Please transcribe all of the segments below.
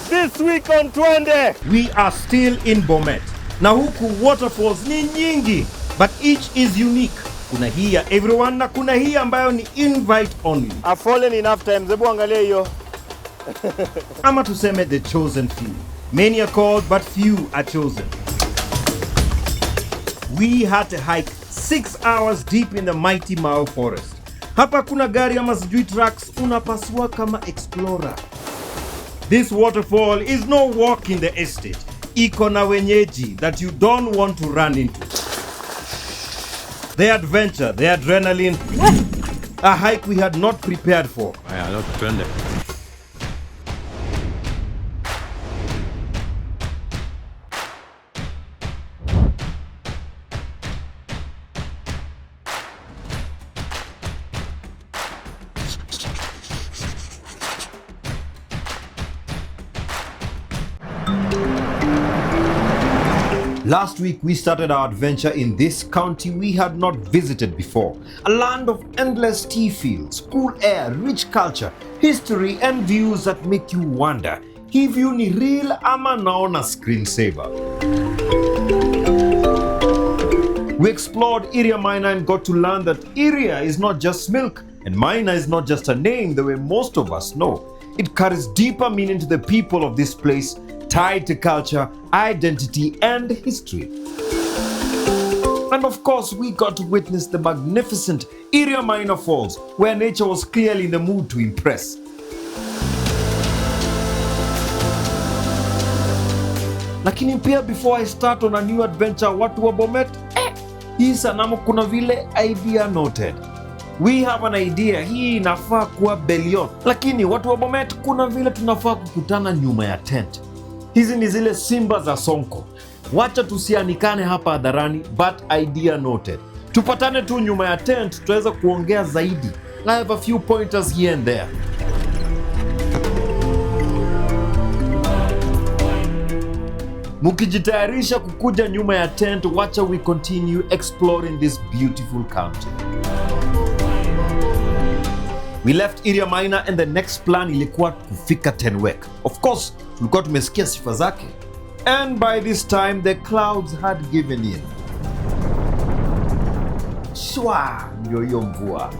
This week on Twende, we are still in Bomet. Na huku waterfalls ni nyingi, but each is unique. Kuna hii ya everyone na kuna hii ambayo ni invite only. I've fallen enough times. Hebu angalia hiyo. Ama tuseme the chosen few. Many are called, but few are chosen. We had to hike 6 hours deep in the mighty Mao forest. Hapa kuna gari ama sijui trucks, unapasua kama explorer. This waterfall is no walk in the estate. Iko na wenyeji that you don't want to run into. The adventure, the adrenaline, a hike we had not prepared for. Aya, leo twende. Last week we started our adventure in this county we had not visited before. A land of endless tea fields, cool air, rich culture, history and views that make you wonder, hii view ni real ama naona screensaver? We explored Area Minor and got to learn that Area is not just milk and Minor is not just a name the way most of us know. It carries deeper meaning to the people of this place, tied to culture, identity, and history. And of course, we got to witness the magnificent Area Minor Falls, where nature was clearly in the mood to impress. Lakini pia before I start on a new adventure, watu wa Bomet, hii sanamu kuna vile idea noted. We have an idea, hii inafaa kuwa Belion. Lakini watu wa Bomet kuna vile tunafaa kukutana nyuma ya tent. Hizi ni zile simba za Sonko. Wacha tusianikane hapa hadharani, but idea noted. Tupatane tu nyuma ya tent, tutaweza kuongea zaidi. I have a few pointers here and there. Mukijitayarisha kukuja nyuma ya tent, wacha we continue exploring this beautiful county. We left Area Minor and the next plan ilikuwa kufika Tenwek. Of course, tulikuwa tumesikia sifa zake. And by this time, the clouds had given in. Shwa, ndio hiyo mvua.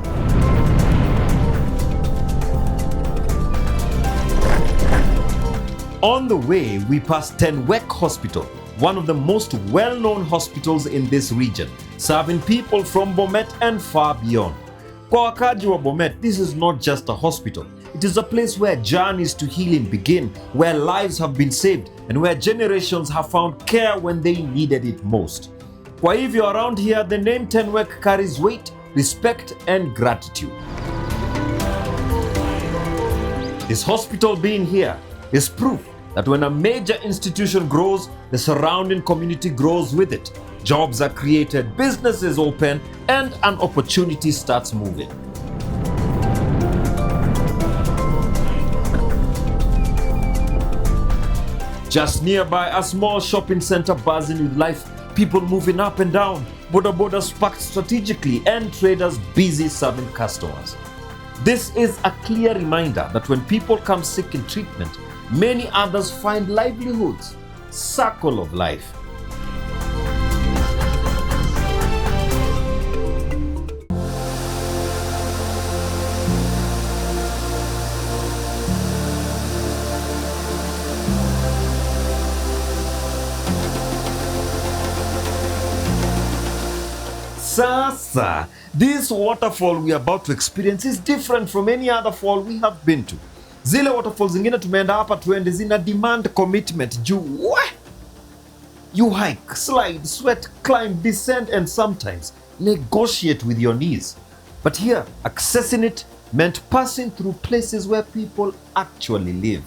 On the way, we passed Tenwek Hospital, one of the most well-known hospitals in this region, serving people from Bomet and far beyond. Kwa wakaji wa Bomet, this is not just a hospital. It is a place where journeys to healing begin, where lives have been saved, and where generations have found care when they needed it most. Kwa hivyo around here, the name Tenwek carries weight, respect, and gratitude. This hospital being here is proof that when a major institution grows, the surrounding community grows with it. Jobs are created, businesses open, and an opportunity starts moving. Just nearby, a small shopping center buzzing with life, people moving up and down, boda bodas packed strategically, and traders busy serving customers. This is a clear reminder that when people come seeking treatment, many others find livelihoods. Circle of life. Sasa, this waterfall we are about to experience is different from any other fall we have been to. Zile waterfalls zingine tumeenda hapa Twende zina demand commitment juu. You hike, slide, sweat, climb, descend and sometimes negotiate with your knees. But here, accessing it meant passing through places where people actually live.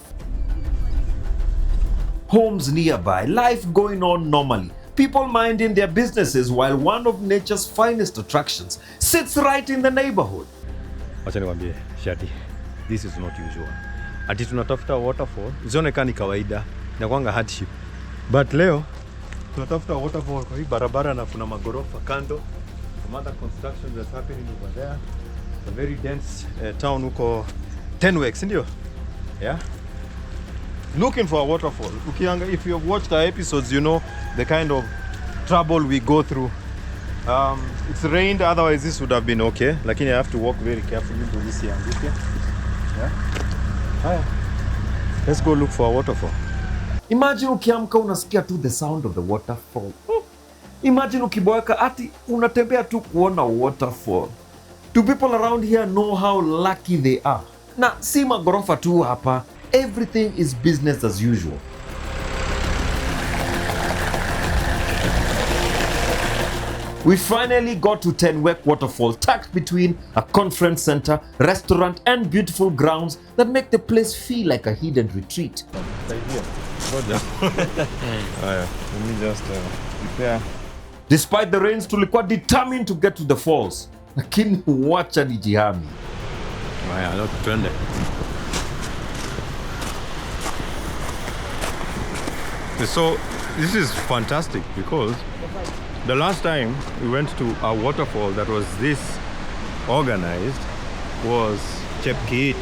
Homes nearby, life going on normally. People minding their businesses while one of nature's finest attractions sits right in the neighborhood. Wacha nikwambie, Shati, this is not usual. Ati tunatafuta waterfall, zionekani kawaida, inakuanga hardship. But leo, tunatafuta waterfall kwa hii barabara na kuna magorofa kando. Some other construction that's happening over there. It's a very dense town huko Tenwek, si ndio? Yeah. looking for a waterfall. If you've watched our episodes, you know the kind of trouble we go through. It's rained, otherwise this would have been okay. Lakini I have to walk very carefully to this here. Yeah? Haya. Let's go look for a waterfall. Imagine ukiamka unasikia tu the sound of the waterfall. Imagine ukiboeka ati unatembea tu kuona waterfall. Do people around here know how lucky they are? Na si magorofa tu hapa. Everything is business as usual. We finally got to Tenwek Waterfall, tucked between a conference center, restaurant, and beautiful grounds that make the place feel like a hidden retreat. Despite the rains, tulikuwa determined to get to the falls. Lakini wacha nijihami. Twende. So this is fantastic because the last time we went to a waterfall that was this organized was Chepkit.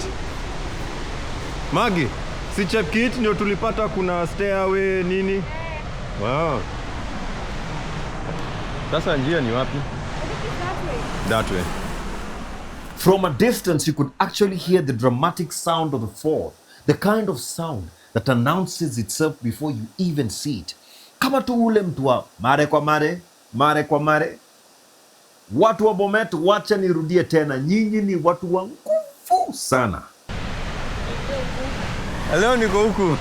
Magi, si Chepkit ndio tulipata kuna stairway nini? Wow. Sasa njia ni wapi? That way. From a distance, you could actually hear the dramatic sound of the fall, the kind of sound that announces itself before you even see it. Kama tu ule mtu wa mare kwa mare, mare kwa mare. Watu wa Bomet, wacha nirudie tena, nyinyi ni watu wa nguvu sana. Leo niko huku.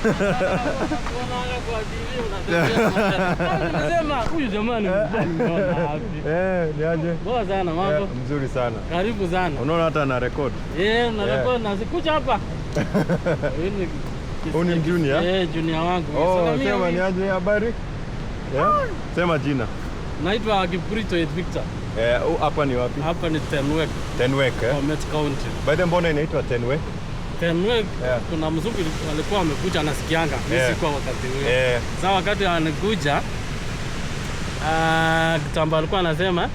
Huyu jamani niaje? Poa sana mambo. Mzuri sana. Karibu sana. Unaona hata na record. Na record na sikuja hapa. Huyu ni junior? Junior wangu. Sema niaje habari? Sema jina. Naitwa Kipurito Victor. Hapa ni wapi? Hapa ni Tenwek. Tenwek, Bomet County. By the mbona inaitwa Tenwek? Tenwek, kuna mzungu alikuwa amekuja anasikianga. Mimi sikuwa wakati huo. Sasa wakati anakuja kitambo alikuwa anasema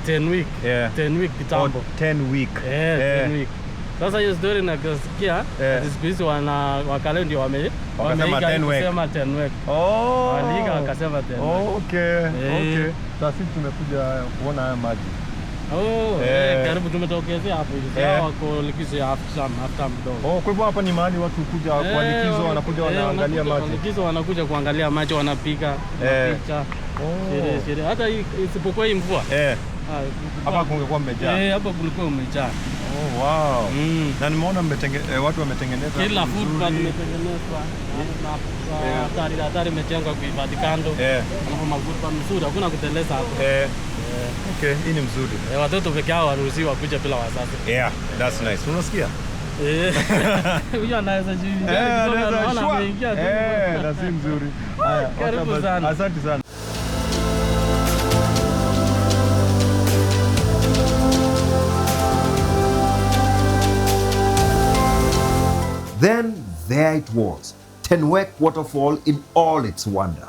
Tenwek. Tenwek kitambo. Tenwek. Tenwek. Sasa hiyo story nakasikia siku hizi wakale ndio wameiga kusema Tenwek. Waliiga wakasema Tenwek. Okay. Sasa sisi tumekuja kuona haya maji. Karibu tumetokezea hapo hivi. Wako likizo ya after mdogo. Kwa hivyo hapa ni mahali watu kuja kwa likizo, wanakuja wanaangalia maji. Likizo wanakuja kuangalia maji, wanapika, picha. Sherehe. Hata isipokuwa hii mvua. Hapa kungekuwa mmejaa. Hapa kulikuwa umejaa. Wow. Na nimeona watu wametengeneza kila food cart imetengenezwa. Na hatari imejengwa kuhifadhi kando. Hapo magupa mzuri, hakuna kuteleza hapo. Okay, hii ni mzuri. Watoto pekee yao waruhusiwa kuja bila wazazi. That's nice. Unasikia? Huyo anaweza jibu. Anaona ameingia tu. Na si mzuri. Karibu sana. Asante sana. Then there it was, Tenwek Waterfall in all its wonder.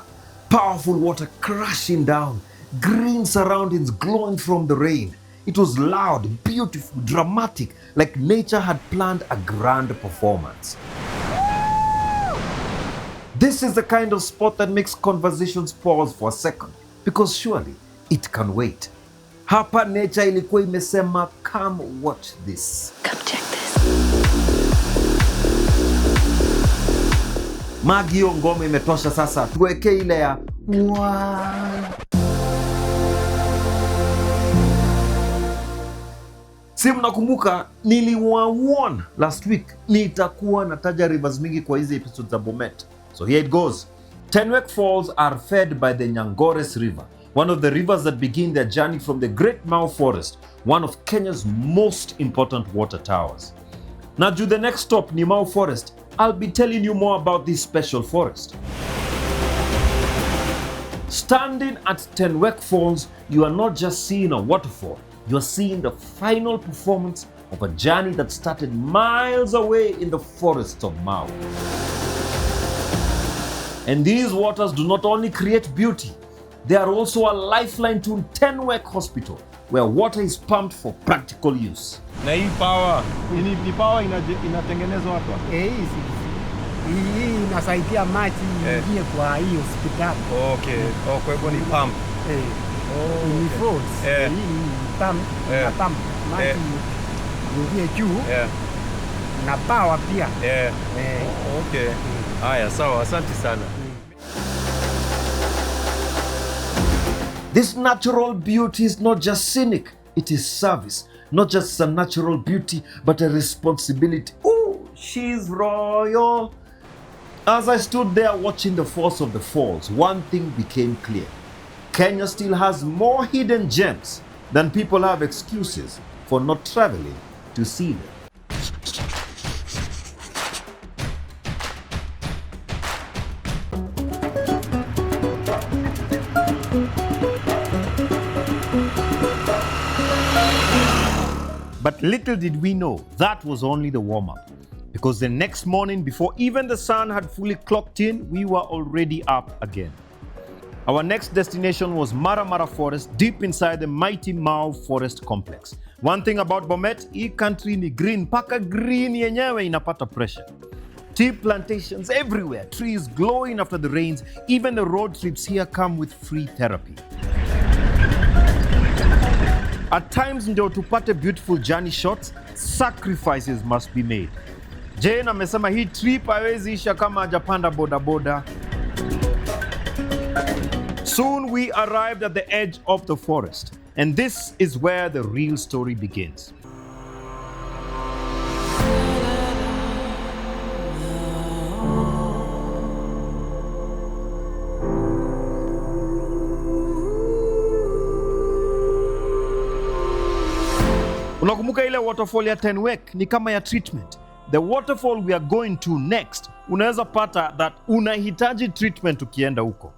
Powerful water crashing down, green surroundings glowing from the rain. It was loud, beautiful, dramatic, like nature had planned a grand performance. This is the kind of spot that makes conversations pause for a second, because surely it can wait. Hapa nature ilikuwa imesema, come watch this. Come check this. Magi, hiyo ngoma imetosha sasa, tuweke ile ya Si mnakumbuka niliwawarn last week nitakuwa nataja rivers mingi kwa hizi episodes za Bomet. So here it goes. Tenwek Falls are fed by the Nyangores River, one of the rivers that begin their journey from the Great Mau Forest, one of Kenya's most important water towers. Now to the next stop ni Mau Forest, I'll be telling you more about this special forest. Standing at Tenwek Falls, you are not just seeing a waterfall, you are seeing the final performance of a journey that started miles away in the forests of Mau. And these waters do not only create beauty, they are also a lifeline to Tenwek Hospital, where water is pumped for practical use. Na hii power, ni power inatengenezwa hapa. Hii inasaidia maji ingie kwa hii hospitali. Okay. Kwa hivyo ni pump. Ni force. Hii pump maji ingie juu. Na power pia. Okay. Haya, sawa, asante sana. This natural beauty is not just scenic, it is service. Not just a natural beauty, but a responsibility. Oh, she's royal. As I stood there watching the force of the falls, one thing became clear. Kenya still has more hidden gems than people have excuses for not traveling to see them. But little did we know that was only the warm-up. Because the next morning, before even the sun had fully clocked in, we were already up again. Our next destination was Maramara Forest, deep inside the mighty Mau Forest Complex. One thing about Bomet, hii country ni green, paka green yenyewe inapata pressure. Tea plantations everywhere, trees glowing after the rains. Even the road trips here come with free therapy. At times ndio tupate beautiful journey shots, sacrifices must be made. Jane amesema hii trip haiwezi isha kama hajapanda boda boda. Soon we arrived at the edge of the forest, and this is where the real story begins. Unakumbuka ile waterfall ya Tenwek ni kama ya treatment. The waterfall we are going to next, unaweza pata that unahitaji treatment ukienda huko.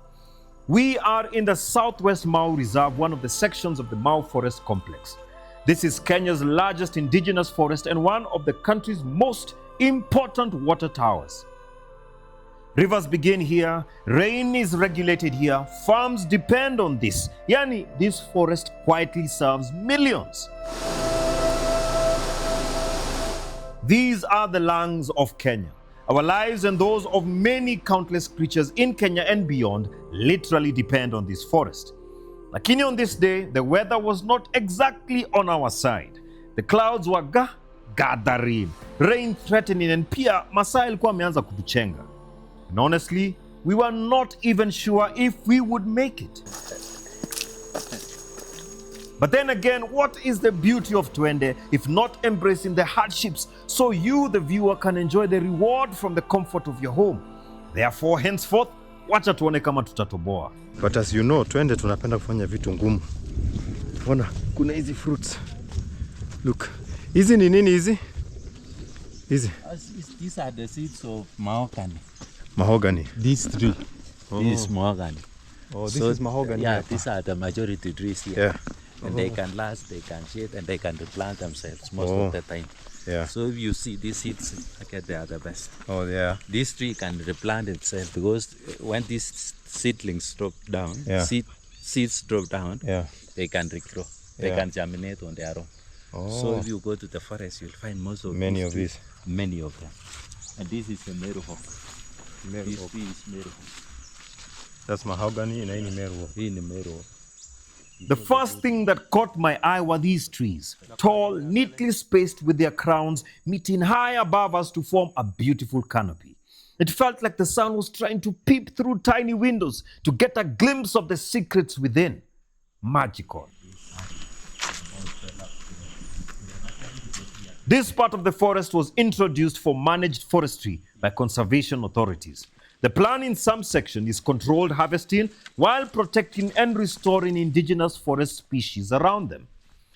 We are in the Southwest Mau Reserve, one of the sections of the Mau Forest Complex. This is Kenya's largest indigenous forest and one of the country's most important water towers. Rivers begin here, rain is regulated here, farms depend on this. Yani, this forest quietly serves millions. These are the lungs of Kenya. Our lives and those of many countless creatures in Kenya and beyond literally depend on this forest. Lakini on this day, the weather was not exactly on our side. The clouds were gathering, rain threatening, and pia masaa ilikuwa ameanza kutuchenga. And honestly, we were not even sure if we would make it. But then again, what is the beauty of Twende if not embracing the hardships so you, the viewer, can enjoy the reward from the comfort of your home? Therefore, henceforth, wacha tuone kama tutatoboa. But as you know, Twende tunapenda kufanya vitu ngumu. Ona, kuna hizi fruits. Look. Hizi ni nini hizi? Hizi. These are the seeds of mahogany. Mahogany. These three. This is mahogany. Oh, this is mahogany. Yeah, these are the majority trees here. Yeah. And they can last, they can shade, and they can replant themselves most of the time. Yeah. So if you see these seeds, they are the best. Oh, yeah. This tree can replant itself because when these seedlings drop down, seeds drop down, they can regrow. They can germinate on their own. Oh. So if you go to the forest, you'll find most of many these of trees. these. Many of them. And this is a meru oak. This tree is meru oak. That's mahogany and any meru. In meru oak. The first thing that caught my eye were these trees, tall, neatly spaced with their crowns meeting high above us to form a beautiful canopy. It felt like the sun was trying to peep through tiny windows to get a glimpse of the secrets within. Magical. This part of the forest was introduced for managed forestry by conservation authorities. The plan in some section is controlled harvesting while protecting and restoring indigenous forest species around them.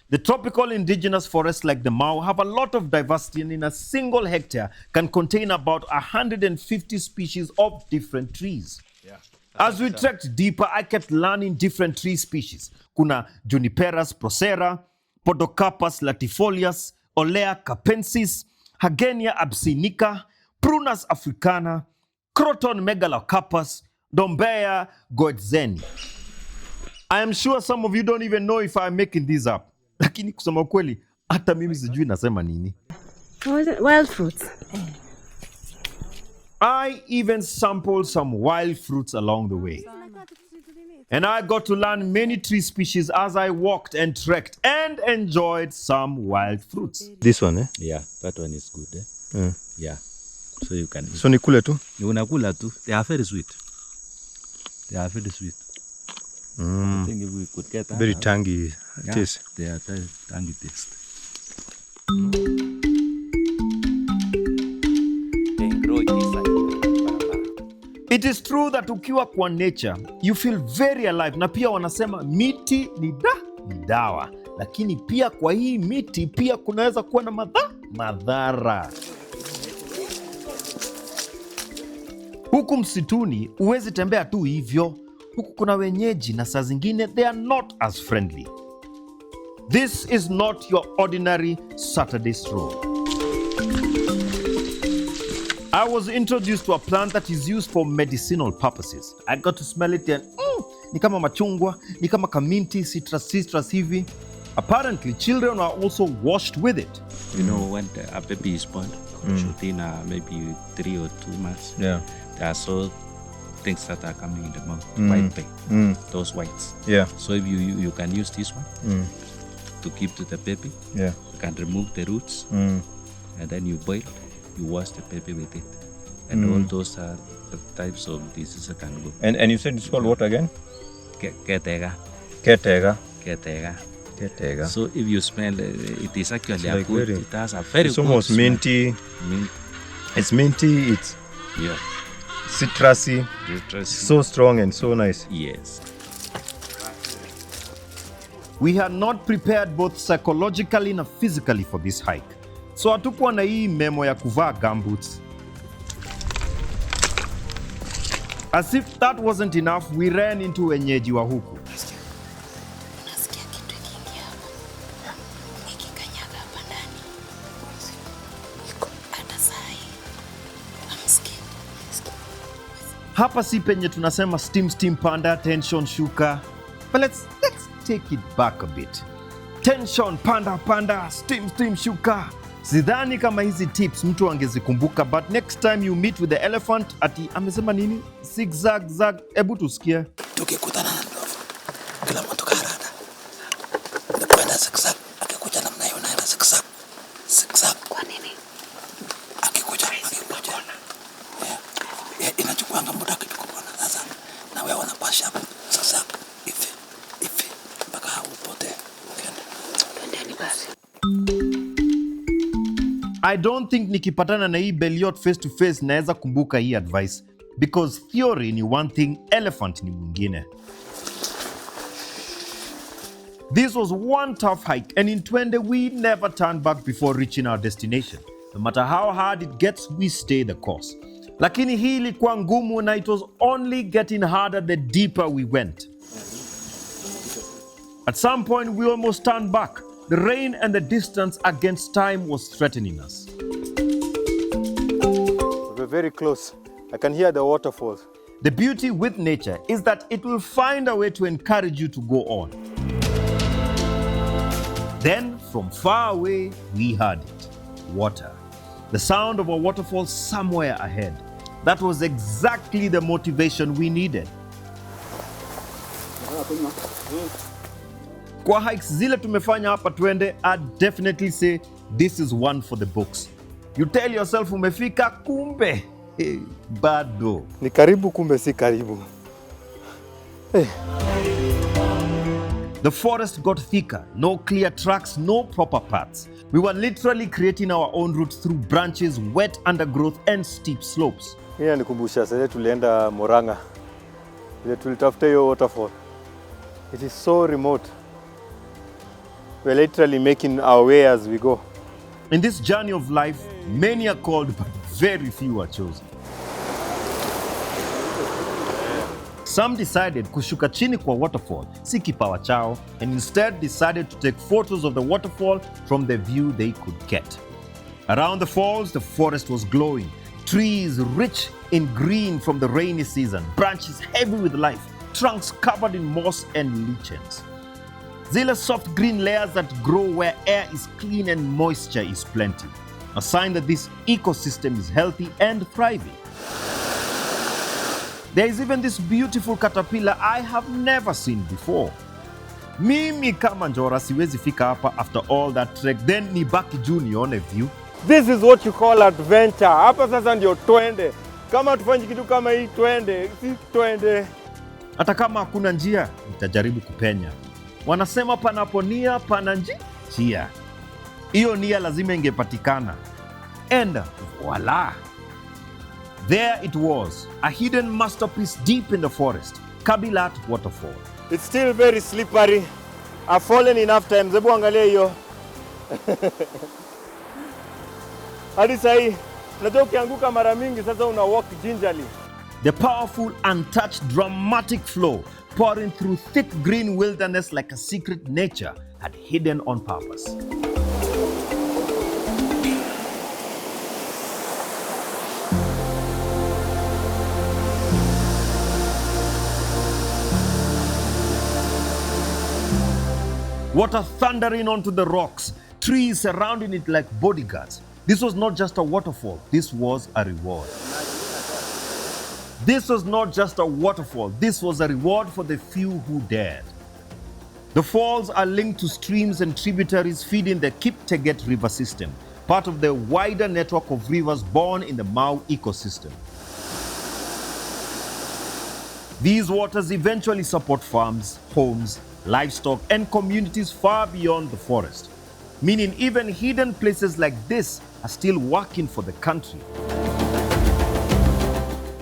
The tropical indigenous forests like the Mau have a lot of diversity and in a single hectare can contain about 150 species of different trees. As we trekked deeper, I kept learning different tree species. Kuna Juniperus procera, Podocarpus latifolius, Olea capensis, Hagenia absinica, Prunus africana, Croton megalocarpus, Dombea goetzeni. I am sure some of you don't even know if I'm making these up. Lakini kusema kweli, hata mimi sijui nasema nini. Wild fruits. I even sampled some wild fruits along the way. And I got to learn many tree species as I walked and trekked and enjoyed some wild fruits. This one, eh? Yeah, that one is good. Yeah. So you can eat. So nikule tu? Unakula tu. They are very sweet. They are very sweet. I think if we could get that. Very tangy taste. They are very tangy taste. They grow inside Maramara. It is true that ukiwa kwa nature, you feel very alive. Na pia wanasema miti ni dawa. Lakini pia kwa hii miti pia kunaweza kuwa na madhara. Huku msituni huwezi tembea tu hivyo. Huku kuna wenyeji na saa zingine they are not as friendly. This is not your ordinary Saturday stroll. I was introduced to a plant that is used for medicinal purposes. I got to smell it and ni kama machungwa, ni kama kaminti, citrus hivi. Apparently, children are also washed with it. You know, when a baby is born, within maybe 3 or 2 months, Yeah. there are so things that are coming in the mouth, white pain, those whites. Yeah. So if you can use this one to give to the baby. Yeah. You can remove the roots and then you boil, you wash the baby with it. And all those are the types of diseases that can go. And you said it's called what again? Ketega. Ketega. Ketega. Ketega. So if you smell, it is actually It's like a good, very- it has a very It's good almost smell. minty. It's minty, it's Yeah. citrusy, Citrus. so strong and so nice. Yes. We had not prepared both psychologically na physically for this hike. So hatukuwa na hii memo ya kuvaa gumboots. As if that wasn't enough, we ran into wenyeji wa huku. Nasikia kitu kingi hapa. Nikikanyaga hapa ndani. Iko hata saa hii. Amsikia. Hapa si penye tunasema steam panda, tension shuka. But let's take it back a bit. Tension panda, steam shuka. Sidhani kama hizi tips mtu angezikumbuka, but next time you meet with the elephant, ati amesema nini? Zigzag, ebu tusikie. Tukikutana na ndovu, kila mtu karada. Nakwenda zigzag, akikuja namna hiyo naenda zigzag. Zigzag. Kwa nini? Akikuja. Yeah, inachukuanga muda kidogo kuona sasa. Na wewe unapasha hapo. Sasa hivi mpaka upotee. Twendeni basi. I don't think nikipatana na hii Beliot face to face naweza kumbuka hii advice, because theory ni one thing, elephant ni mwingine. This was one tough hike, and in Twende we never turned back before reaching our destination. No matter how hard it gets, we stay the course. Lakini hii ilikuwa ngumu, na it was only getting harder the deeper we went. At some point we almost turned back. The rain and the distance against time was threatening us. We're very close. I can hear the waterfalls. The beauty with nature is that it will find a way to encourage you to go on. Then, from far away, we heard it. Water. The sound of a waterfall somewhere ahead. That was exactly the motivation we needed. Kwa hikes zile tumefanya hapa Twende, I'd definitely say this is one for the books. You tell yourself umefika, kumbe bado. Ni karibu kumbe si karibu. The forest got thicker, no clear tracks, no proper paths. We were literally creating our own route through branches, wet undergrowth and steep slopes. Hii inanikumbusha sasa tulienda Murang'a. Ile tulitafuta hiyo waterfall. It is so remote. We're literally making our way as we go. In this journey of life, many are called, but very few are chosen. Some decided kushuka chini kwa waterfall, si kipawa chao, and instead decided to take photos of the waterfall from the view they could get. Around the falls, the forest was glowing, trees rich in green from the rainy season, branches heavy with life, trunks covered in moss and lichens. Zile soft green layers that grow where air is clean and moisture is plenty. a sign that this ecosystem is healthy and thriving. There is even this beautiful caterpillar I have never seen before. Mimi kama Njora siwezi fika hapa after all that trek, then nibaki juu nione view. This is what you call adventure. Hapa sasa ndio twende. Kama tufanye kitu kama hii twende, si twende. Hata kama hakuna njia, nitajaribu kupenya. Wanasema panapo nia pana njia. Hiyo nia lazima ingepatikana. And voila! There it was, a hidden masterpiece deep in the forest, Kabilat Waterfall. It's still very slippery. I've fallen enough times. Hebu angalia hiyo. Hadi sahi, unajua ukianguka mara mingi sasa una walk gingerly. The powerful, untouched, dramatic flow pouring through thick green wilderness like a secret nature had hidden on purpose. Water thundering onto the rocks, trees surrounding it like bodyguards. This was not just a waterfall, this was a reward. This was not just a waterfall, this was a reward for the few who dared. The falls are linked to streams and tributaries feeding the Kipteget river system, part of the wider network of rivers born in the Mau ecosystem. These waters eventually support farms, homes, livestock, and communities far beyond the forest, meaning even hidden places like this are still working for the country.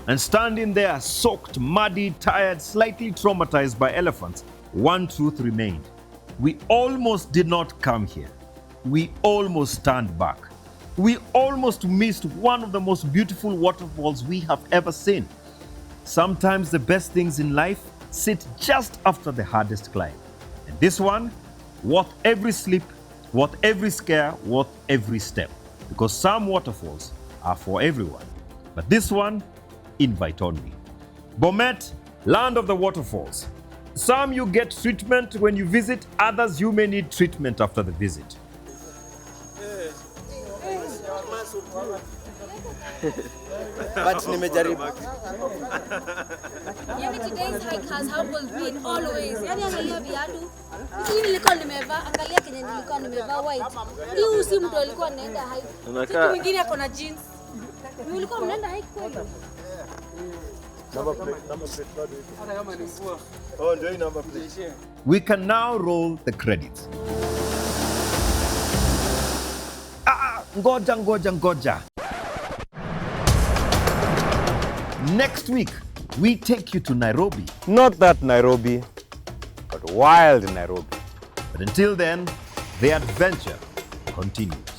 And standing there, soaked, muddy, tired, slightly traumatized by elephants, one truth remained. We almost did not come here. We almost turned back. We almost missed one of the most beautiful waterfalls we have ever seen. Sometimes the best things in life sit just after the hardest climb. And this one, worth every slip, worth every scare, worth every step. Because some waterfalls are for everyone. But this one, invite only. Bomet, land of the waterfalls. Some you get treatment when you visit, others you may need treatment after the visit. But nimejaribu. Yani today's hike has humbled me in all ways. Yani angalia viatu. Hii nilikuwa nimevaa, angalia kenye nilikuwa nimevaa white. Hii si mtu alikuwa anaenda hike. Mtu mwingine ako na jeans. Mlikuwa mnaenda hike kweli? Number plate. Oh, ndio hii number plate. We can now roll the credits. Ngoja. Next week, we take you to Nairobi. Not that Nairobi, but wild Nairobi. But until then, the adventure continues.